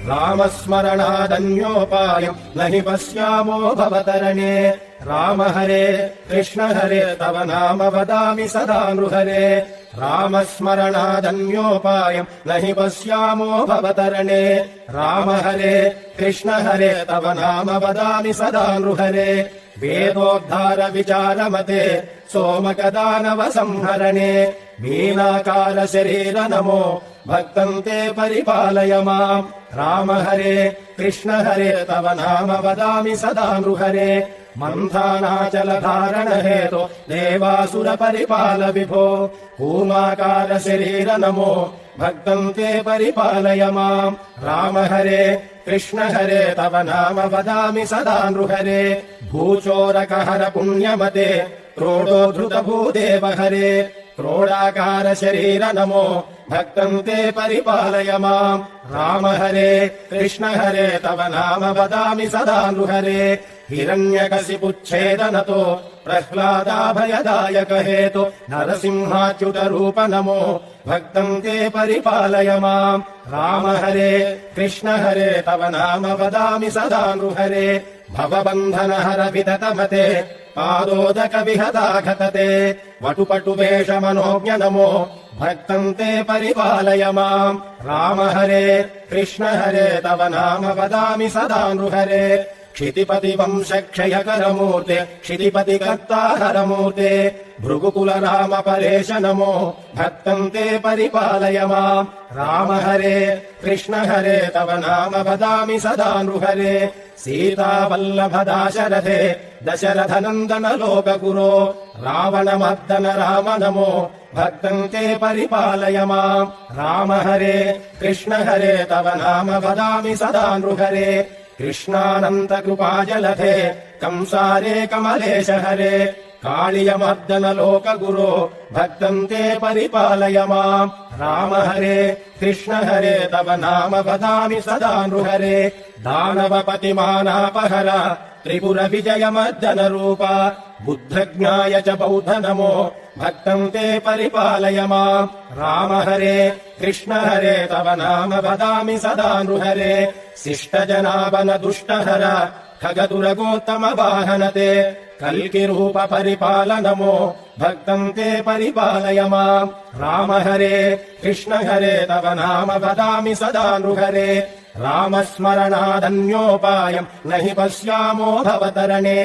रामस्मरणादन्योपायम् न हि पश्यामो भवतरणे राम हरे कृष्ण हरे तव नाम वदामि सदा नृहरे रामस्मरणादन्योपायम् न हि पश्यामो भवतरणे राम हरे कृष्ण हरे तव नाम वदामि सदा नृहरे वेदोद्धार विचारमते सोमकदानव संहरणे मीनाकार शरीर नमो भक्तं ते परिपालय माम् राम हरे कृष्ण हरे तव नाम वदामि सदा नृहरे मन्थानाचलधारण हेतो देवासुर परिपाल विभो कूमाकार शरीर नमो भक्तं ते परिपालय माम् राम हरे कृष्ण हरे तव नाम वदामि सदा नृहरे भूचोरकहर पुण्यमते क्रोडोद्धृत भूदेव हरे क्रोडाकार शरीर नमो भक्तं ते परिपालय माम् राम हरे कृष्ण हरे तव नाम वदामि सदा नृहरे हिरण्यकशिपुच्छेदनतो प्रह्लादाभयदायक हेतु नरसिंहाच्युत रूप नमो भक्तं ते परिपालय माम् राम हरे कृष्ण हरे तव नाम वदामि सदा नृहरे भवबन्धनहर विततमते पादोदक विहताघतते वटुपटु वेष मनोज्ञ नमो भक्तं ते परिपालय माम् राम हरे कृष्ण हरे तव नाम वदामि सदा नृहरे क्षितिपति वंश क्षयकर मूर्ते क्षितिपति कर्ताहर मूर्ते भृगुकुल राम परेश नमो भक्तं ते परिपालय माम् राम हरे कृष्ण हरे तव नाम वदामि सदा नृहरे सीतावल्लभ दाशरथे दशरथ नन्दन लोकगुरो रावणमर्दन राम नमो भक्तं ते परिपालय माम् राम हरे कृष्ण हरे तव नाम वदामि सदा नृहरे कृष्णानन्त कृपाजलधे कंसारे कमलेश हरे कालियमर्दन लोकगुरो भक्तं ते परिपालय माम् राम हरे कृष्ण हरे तव नाम वदामि सदा नृहरे दानवपतिमानापहर त्रिपुर विजय मर्दन रूप बुद्धज्ञाय च बौद्ध नमो भक्तं ते परिपालय माम् राम हरे कृष्ण हरे तव नाम वदामि सदा नृहरे शिष्टजनावन दुष्टहर खगदुरगोत्तम वाहनते कल्कि रूप परिपाल नमो भक्तं ते परिपालय माम् राम हरे कृष्ण हरे तव नाम वदामि सदा नृहरे रामस्मरणादन्योपायम् न हि पश्यामो भवतरणे।